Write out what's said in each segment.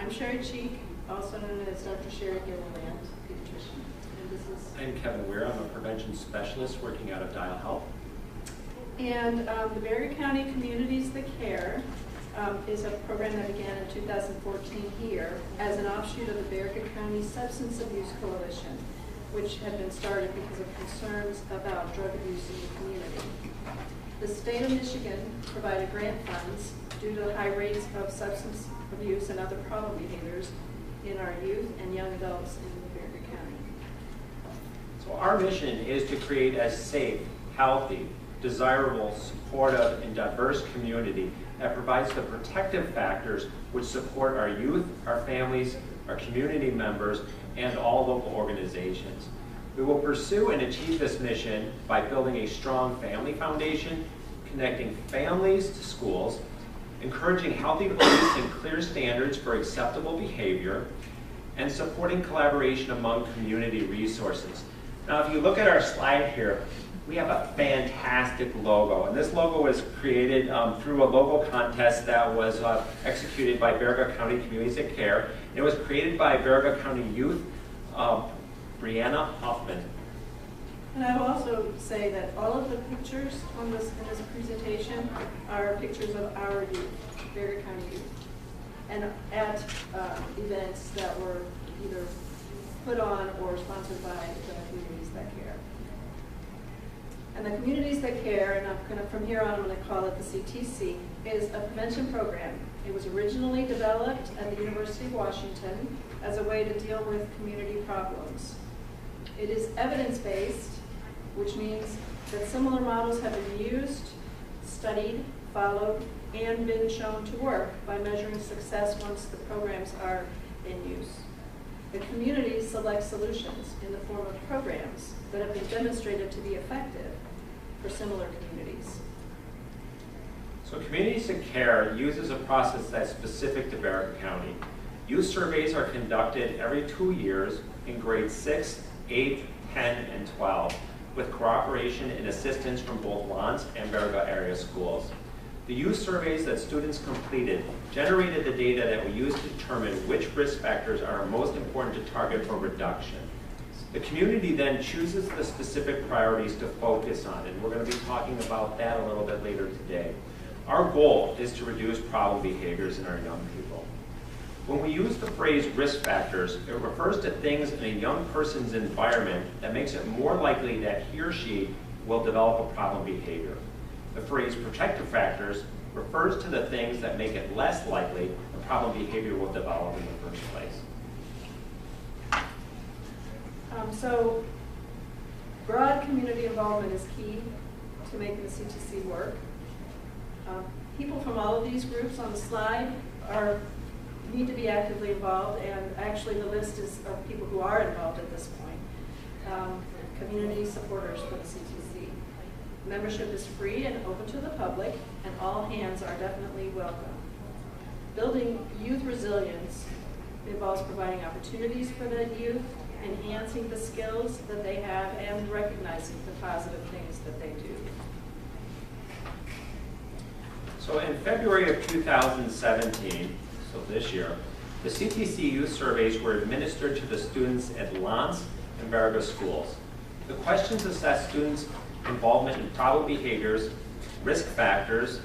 I'm Sherry Cheek, also known as Dr. Sherry Gilliland, pediatrician. And this is... I'm Kevin Weir. I'm a prevention specialist working out of Dial Health. And the Baraga County Communities That Care is a program that began in 2014 here as an offshoot of the Baraga County Substance Abuse Coalition, which had been started because of concerns about drug abuse in the community. The state of Michigan provided grant funds due to the high rates of substance abuse and other problem behaviors in our youth and young adults in Baraga County. So our mission is to create a safe, healthy, desirable, supportive, and diverse community that provides the protective factors which support our youth, our families, our community members, and all local organizations. We will pursue and achieve this mission by building a strong family foundation, connecting families to schools, encouraging healthy beliefs and clear standards for acceptable behavior, and supporting collaboration among community resources. Now, if you look at our slide here, we have a fantastic logo, and this logo was created through a logo contest that was executed by Baraga County Communities That Care. It was created by Baraga County Youth, Brianna Hoffman. And I will also say that all of the pictures on this in this presentation are pictures of our youth, Baraga County youth, and at events that were either put on or sponsored by the Communities That Care. And the Communities That Care, and I'm going to, from here on, I'm going to call it the CTC, is a prevention program. It was originally developed at the University of Washington as a way to deal with community problems. It is evidence-based, which means that similar models have been used, studied, followed, and been shown to work by measuring success once the programs are in use. The community selects solutions in the form of programs that have been demonstrated to be effective for similar communities. So Communities That Care uses a process that's specific to Baraga County. Youth surveys are conducted every 2 years in grades 6, 8, 10, and 12, with cooperation and assistance from both L'Anse and Baraga area schools. The youth surveys that students completed generated the data that we use to determine which risk factors are most important to target for reduction. The community then chooses the specific priorities to focus on, and we're going to be talking about that a little bit later today. Our goal is to reduce problem behaviors in our young people. When we use the phrase risk factors, it refers to things in a young person's environment that makes it more likely that he or she will develop a problem behavior. The phrase protective factors refers to the things that make it less likely a problem behavior will develop in the first place. So broad community involvement is key to making the CTC work. People from all of these groups on the slide need to be actively involved, and actually the list is of people who are involved at this point. Community supporters for the CTC. Membership is free and open to the public, and all hands are definitely welcome. Building youth resilience involves providing opportunities for the youth, enhancing the skills that they have, and recognizing the positive things that they do. So in February of 2017, so this year, the CTC youth surveys were administered to the students at L'Anse and Baraga schools. The questions assess students' involvement in problem behaviors, risk factors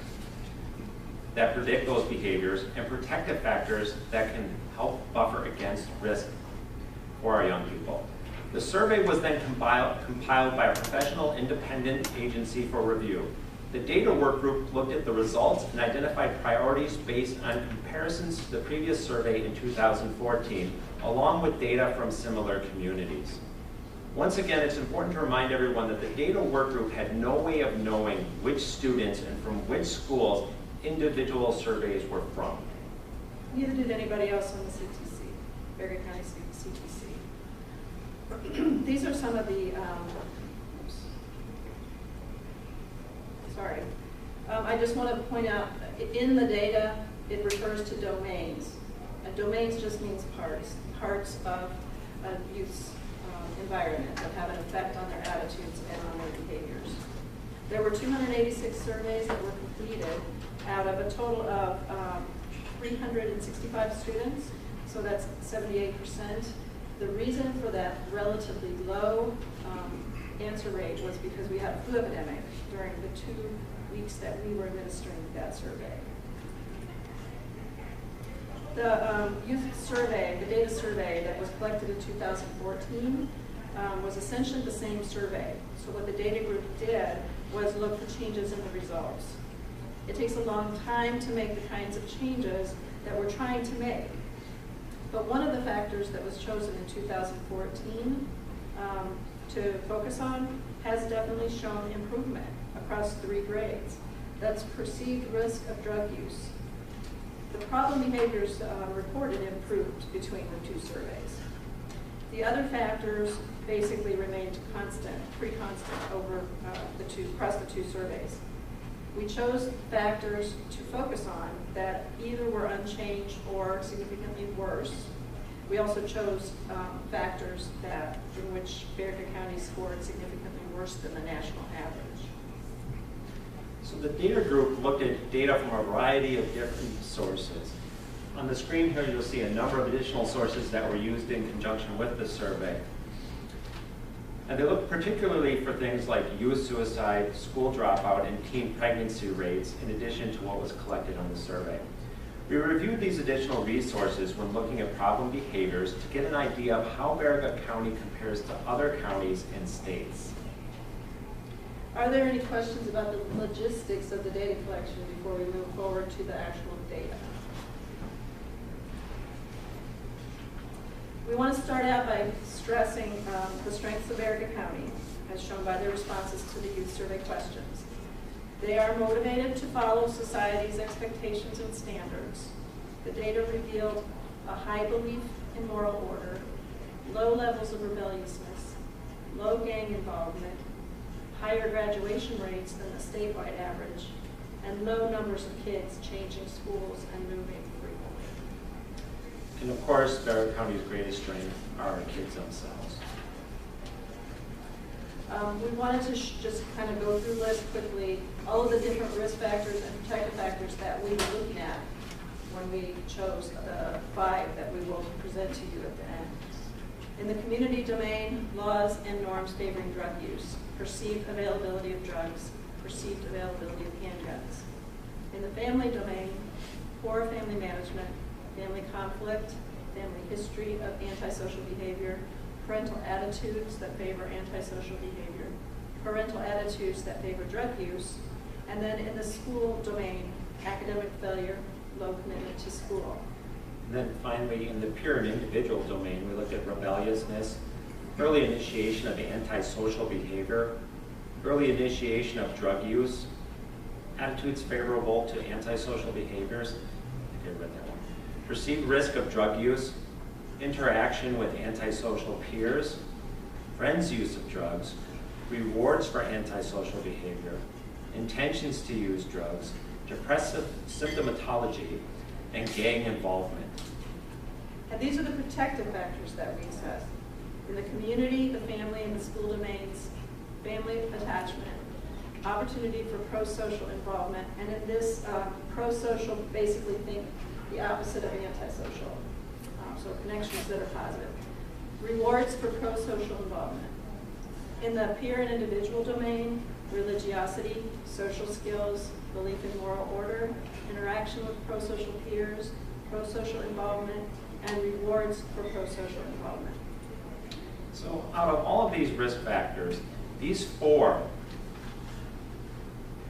that predict those behaviors, and protective factors that can help buffer against risk for our young people. The survey was then compiled by a professional independent agency for review. The data work group looked at the results and identified priorities based on comparisons to the previous survey in 2014, along with data from similar communities. Once again, it's important to remind everyone that the data work group had no way of knowing which students and from which schools individual surveys were from. Neither did anybody else on the CTC, Baraga County CTC. These are some of the, I just want to point out, in the data, it refers to domains. Domains just means parts of a youth's environment that have an effect on their attitudes and on their behaviors. There were 286 surveys that were completed out of a total of 365 students. so that's 78%. The reason for that relatively low answer rate was because we had a flu epidemic during the 2 weeks that we were administering that survey. The youth survey, the data survey that was collected in 2014 was essentially the same survey. So what the data group did was look for changes in the results. It takes a long time to make the kinds of changes that we're trying to make. But one of the factors that was chosen in 2014 to focus on has definitely shown improvement across 3 grades. That's perceived risk of drug use. The problem behaviors reported improved between the 2 surveys. The other factors basically remained constant, pretty constant over across the 2 surveys. We chose factors to focus on that either were unchanged or significantly worse. We also chose factors in which Baraga County scored significantly worse than the national average. So the data group looked at data from a variety of different sources. On the screen here, you'll see a number of additional sources that were used in conjunction with the survey. And they looked particularly for things like youth suicide, school dropout, and teen pregnancy rates, in addition to what was collected on the survey. We reviewed these additional resources when looking at problem behaviors to get an idea of how Baraga County compares to other counties and states. Are there any questions about the logistics of the data collection before we move forward to the actual data? We want to start out by stressing the strengths of Baraga County, as shown by their responses to the youth survey questions. They are motivated to follow society's expectations and standards. The data revealed a high belief in moral order, low levels of rebelliousness, low gang involvement, higher graduation rates than the statewide average, and low numbers of kids changing schools and moving frequently. And of course, Baraga County's greatest strength are our kids themselves. We wanted to just kind of go through the list quickly, all of the different risk factors and protective factors that we were looking at when we chose the 5 that we will present to you at the end. In the community domain, laws and norms favoring drug use, perceived availability of drugs, perceived availability of handguns. In the family domain, poor family management, family conflict, family history of antisocial behavior, parental attitudes that favor antisocial behavior, parental attitudes that favor drug use, and then in the school domain, academic failure, low commitment to school. And then finally, in the peer and individual domain, we looked at rebelliousness, early initiation of antisocial behavior, early initiation of drug use, attitudes favorable to antisocial behaviors, I think I read that one, perceived risk of drug use, interaction with antisocial peers, friends' use of drugs, rewards for antisocial behavior, intentions to use drugs, depressive symptomatology, and gang involvement. And these are the protective factors that we assess. In the community, the family, and the school domains, family attachment, opportunity for pro-social involvement, and in this pro-social, basically think the opposite of antisocial. So connections that are positive. Rewards for pro-social involvement. In the peer and individual domain, religiosity, social skills, belief in moral order, interaction with pro-social peers, pro-social involvement, and rewards for pro-social involvement. So out of all of these risk factors, these 4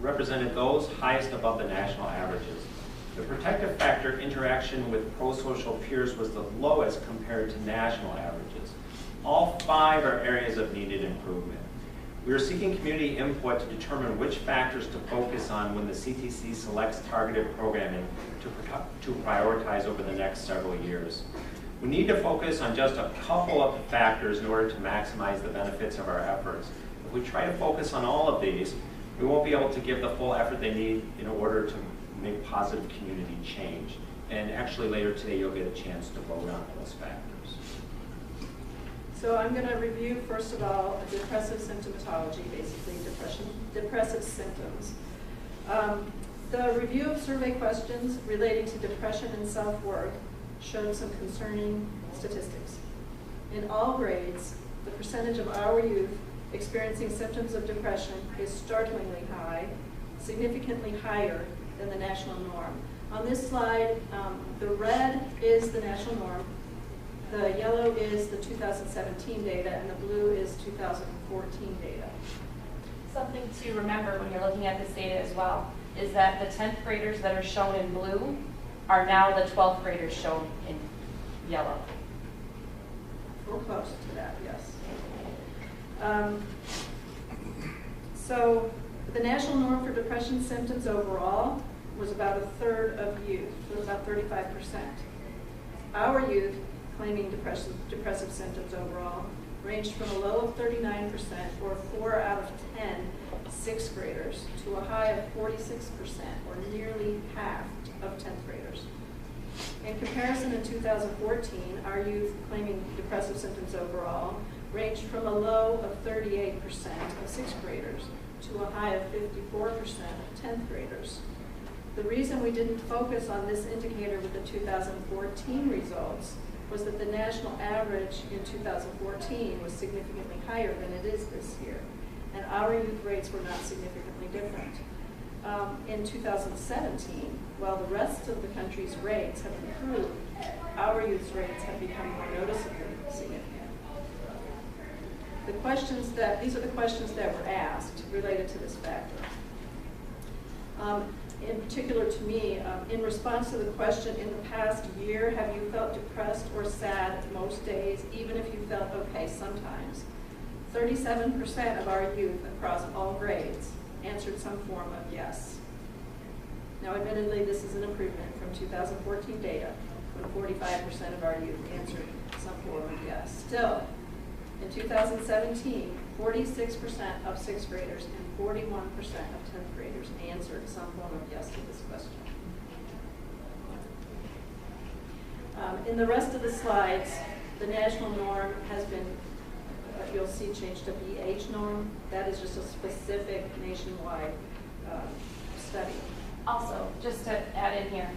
represented those highest above the national averages. The protective factor, interaction with pro-social peers, was the lowest compared to national averages. All 5 are areas of needed improvement. We are seeking community input to determine which factors to focus on when the CTC selects targeted programming to prioritize over the next several years. We need to focus on just a couple of the factors in order to maximize the benefits of our efforts. If we try to focus on all of these, we won't be able to give the full effort they need in order to make positive community change. And actually later today, you'll get a chance to vote on those factors. So I'm going to review, first of all, depressive symptomatology, basically depressive symptoms. The review of survey questions relating to depression and self-worth showed some concerning statistics. In all grades, the percentage of our youth experiencing symptoms of depression is startlingly high, significantly higher than the national norm. On this slide, the red is the national norm, the yellow is the 2017 data, and the blue is 2014 data. Something to remember when you're looking at this data as well is that the 10th graders that are shown in blue are now the 12th graders shown in yellow. We're close to that, yes. So the national norm for depression symptoms overall was about a third of youth, so about 35%. Our youth claiming depressive symptoms overall ranged from a low of 39%, or 4 out of 10 sixth graders, to a high of 46%, or nearly half of 10th graders. In comparison, in 2014, our youth claiming depressive symptoms overall ranged from a low of 38% of sixth graders to a high of 54% of 10th graders. The reason we didn't focus on this indicator with the 2014 results was that the national average in 2014 was significantly higher than it is this year, and our youth rates were not significantly different. In 2017, while the rest of the country's rates have improved, our youth's rates have become more noticeably significant. These are the questions that were asked related to this factor. In particular to me, in response to the question, in the past year, have you felt depressed or sad most days, even if you felt okay sometimes? 37% of our youth across all grades answered some form of yes. Now, admittedly, this is an improvement from 2014 data, when 45% of our youth answered some form of yes. Still, in 2017, 46% of sixth graders and 41% of 10th graders answered some form of yes to this question. In the rest of the slides, the national norm has been, you'll see, changed to BH norm. That is just a specific nationwide study. Also, just to add in here,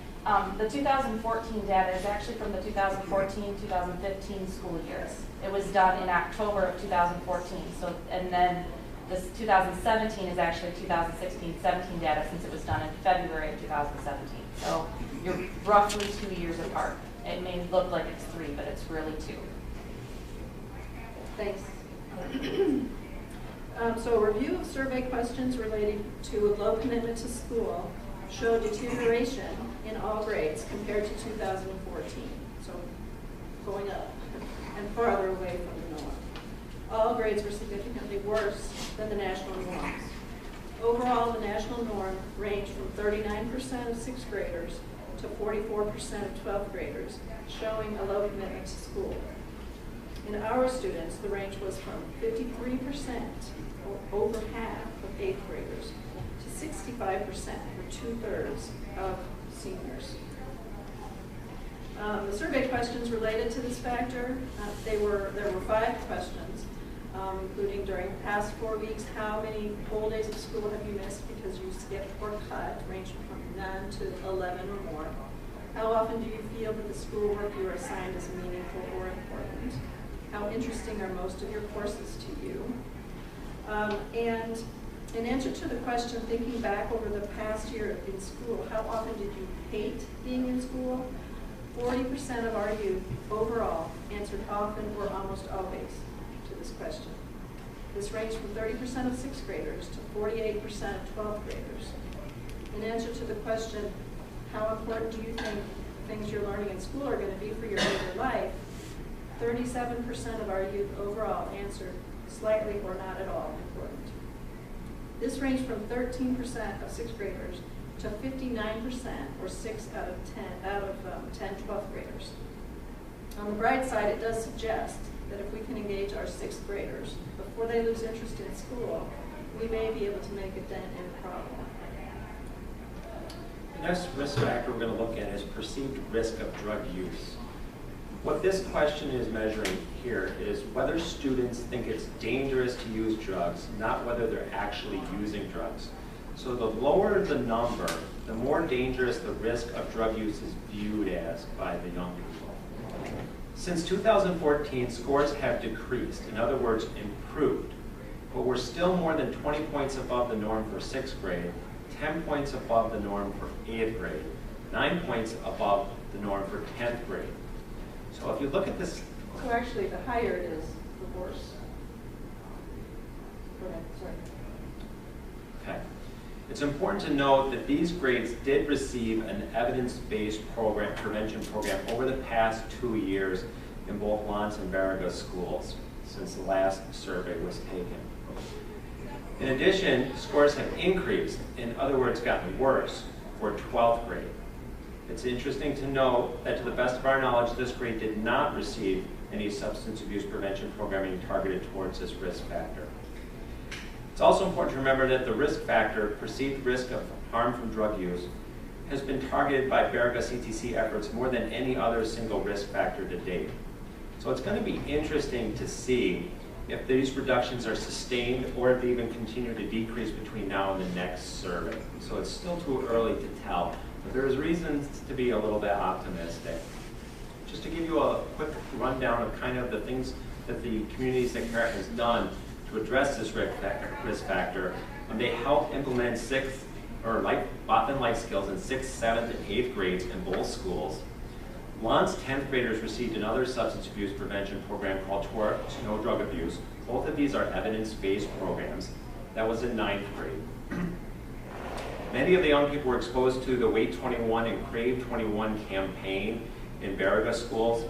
the 2014 data is actually from the 2014-2015 school years. It was done in October of 2014. So, and then this 2017 is actually 2016-17 data, since it was done in February of 2017. So you're roughly 2 years apart. It may look like it's 3, but it's really 2. Thanks. So a review of survey questions relating to low commitment to school showed deterioration in all grades compared to 2014, so going up and farther away from the norm. All grades were significantly worse than the national norms. Overall, the national norm ranged from 39% of sixth graders to 44% of 12th graders, showing a low commitment to school. In our students, the range was from 53%, or over half of 8th graders, to 65%, or 2/3 of seniors. The survey questions related to this factor, there were 5 questions, including during the past 4 weeks, how many whole days of school have you missed because you skipped or cut, ranging from none to 11 or more. How often do you feel that the schoolwork you are assigned is meaningful or important? How interesting are most of your courses to you? And in answer to the question, thinking back over the past year in school, how often did you hate being in school? 40% of our youth overall answered often or almost always to this question. This ranged from 30% of sixth graders to 48% of 12th graders. In answer to the question, how important do you think things you're learning in school are going to be for your later life, 37% of our youth overall answered slightly or not at all important. This ranged from 13% of sixth graders to 59%, or 6 out of 10 12th graders. On the bright side, it does suggest that if we can engage our sixth graders before they lose interest in school, we may be able to make a dent in the problem. The next risk factor we're going to look at is perceived risk of drug use. What this question is measuring here is whether students think it's dangerous to use drugs, not whether they're actually using drugs. So the lower the number, the more dangerous the risk of drug use is viewed as by the young people. Since 2014, scores have decreased, in other words, improved, but we're still more than 20 points above the norm for 6th grade, 10 points above the norm for 8th grade, 9 points above the norm for 10th grade. So if you look at this. So actually, the higher it is, the worse. Go ahead, sorry. Okay. It's important to note that these grades did receive an evidence-based prevention program over the past 2 years in both L'Anse and Baraga schools since the last survey was taken. In addition, scores have increased, in other words, gotten worse for 12th grade. It's interesting to note that to the best of our knowledge, this grade did not receive any substance abuse prevention programming targeted towards this risk factor. It's also important to remember that the risk factor, perceived risk of harm from drug use, has been targeted by Baraga CTC efforts more than any other single risk factor to date. So it's going to be interesting to see if these reductions are sustained or if they even continue to decrease between now and the next survey. So it's still too early to tell, but there's reasons to be a little bit optimistic. Just to give you a quick rundown of kind of the things that the Communities That Care has done to address this risk factor, they help implement Botman life skills in 6th, 7th, and 8th grades in both schools. L'Anse 10th graders received another substance abuse prevention program called Towards No Drug Abuse. Both of these are evidence-based programs. That was in 9th grade. Many of the young people were exposed to the Wait 21 and Crave 21 campaign in Baraga schools.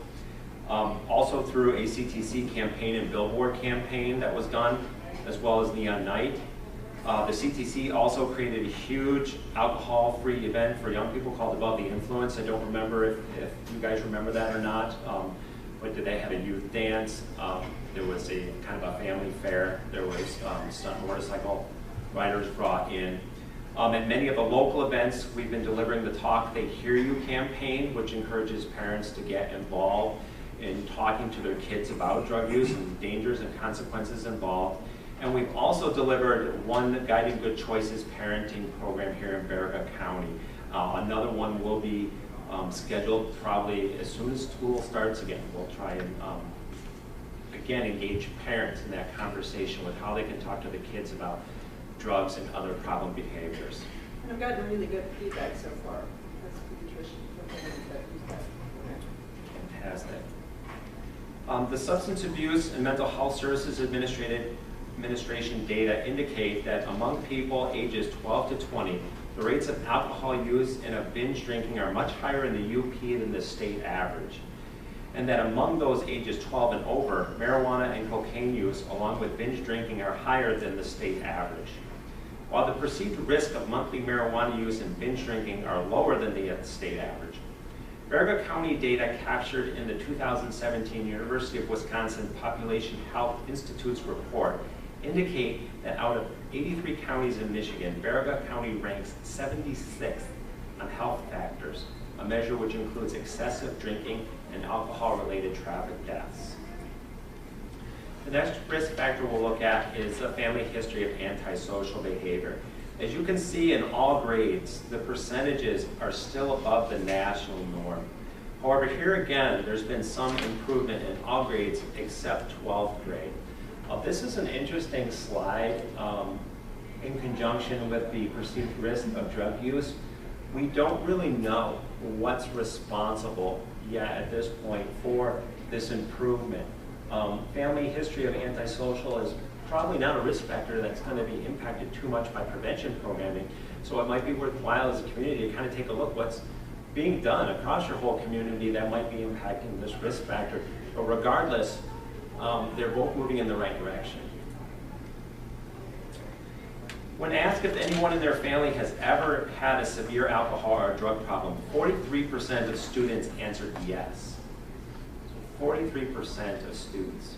Also through a CTC campaign and billboard campaign that was done, as well as Neon Night. The CTC also created a huge alcohol-free event for young people called Above the Influence. I don't remember if you guys remember that or not. But did they have a youth dance? There was a kind of a family fair. There was stunt motorcycle riders brought in. At many of the local events, we've been delivering the Talk They Hear You campaign, which encourages parents to get involved in talking to their kids about drug use and the dangers and consequences involved. And we've also delivered one Guiding Good Choices parenting program here in Baraga County. Another one will be scheduled probably as soon as school starts again. We'll try and, again, engage parents in that conversation with how they can talk to the kids about drugs and other problem behaviors. And I've gotten really good feedback so far. That's pediatrician. Fantastic. The Substance Abuse and Mental Health Services Administration data indicate that among people ages 12 to 20, the rates of alcohol use and of binge drinking are much higher in the UP than the state average. And that among those ages 12 and over, marijuana and cocaine use, along with binge drinking, are higher than the state average. While the perceived risk of monthly marijuana use and binge drinking are lower than the state average, Baraga County data captured in the 2017 University of Wisconsin Population Health Institute's report indicate that out of 83 counties in Michigan, Baraga County ranks 76th on health factors, a measure which includes excessive drinking and alcohol-related traffic deaths. The next risk factor we'll look at is a family history of antisocial behavior. As you can see in all grades, the percentages are still above the national norm. However, here again, there's been some improvement in all grades except 12th grade. This is an interesting slide in conjunction with the perceived risk of drug use. We don't really know what's responsible yet at this point for this improvement. Family history of antisocial is probably not a risk factor that's going to be impacted too much by prevention programming. So it might be worthwhile as a community to kind of take a look what's being done across your whole community that might be impacting this risk factor. But regardless, they're both moving in the right direction. When asked if anyone in their family has ever had a severe alcohol or drug problem, 43% of students answered yes. So 43% of students.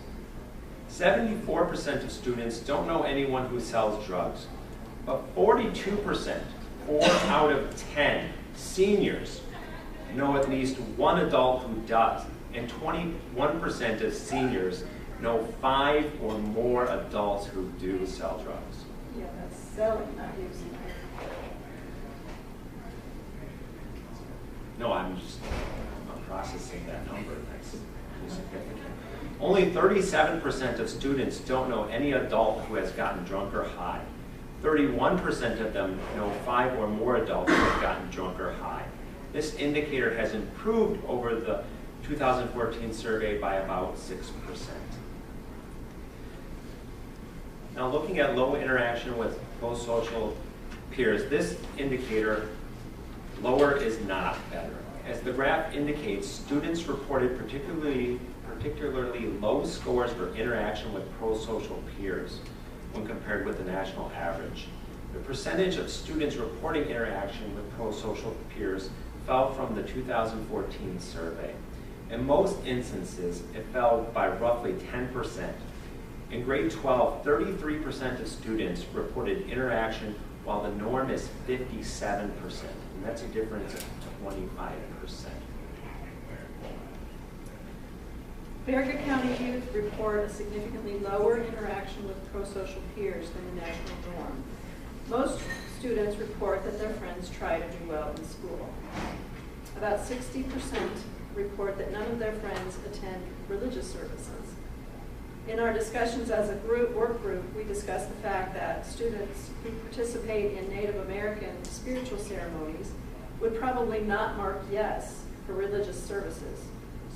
74% of students don't know anyone who sells drugs, but 42%, 4 out of 10 seniors know at least one adult who does, and 21% of seniors know 5 or more adults who do sell drugs. Yeah, that's selling, not using. No, I'm processing that number. That's pretty significant. Only 37% of students don't know any adult who has gotten drunk or high. 31% of them know 5 or more adults who have gotten drunk or high. This indicator has improved over the 2014 survey by about 6%. Now looking at low interaction with pro-social peers, this indicator, lower is not better. As the graph indicates, students reported particularly low scores for interaction with pro-social peers when compared with the national average. The percentage of students reporting interaction with pro-social peers fell from the 2014 survey. In most instances, it fell by roughly 10%. In grade 12, 33% of students reported interaction, while the norm is 57%, and that's a difference of 25%. Baraga County youth report a significantly lower interaction with pro-social peers than the national norm. Most students report that their friends try to do well in school. About 60% report that none of their friends attend religious services. In our discussions as a work group, we discussed the fact that students who participate in Native American spiritual ceremonies would probably not mark yes for religious services.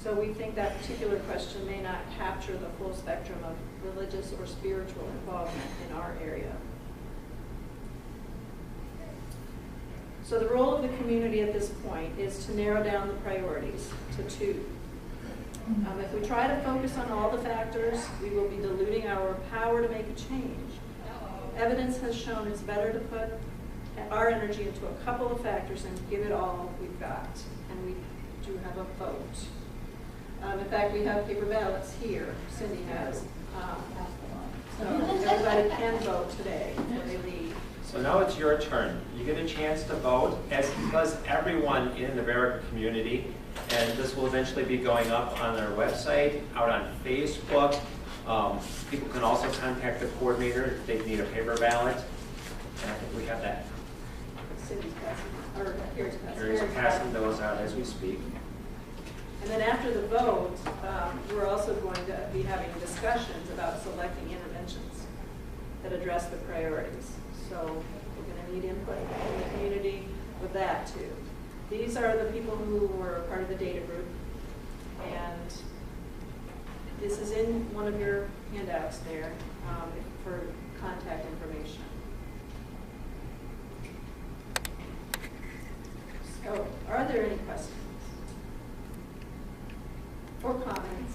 So we think that particular question may not capture the full spectrum of religious or spiritual involvement in our area. So the role of the community at this point is to narrow down the priorities to 2. If we try to focus on all the factors, we will be diluting our power to make a change. Evidence has shown it's better to put our energy into a couple of factors and give it all we've got. And we do have a vote. In fact, we have paper ballots here. Cindy has. So everybody can vote today before they leave. So now it's your turn. You get a chance to vote, as does everyone in the Baraga community. And this will eventually be going up on our website, out on Facebook. People can also contact the coordinator if they need a paper ballot. And I think we have that. Cindy's passing, or Carrie's passing. Carrie's passing those out as we speak. And then after the vote, we're also going to be having discussions about selecting interventions that address the priorities. So we're going to need input from the community with that too. These are the people who were part of the data group, and this is in one of your handouts there for contact information. So, are there any questions or comments?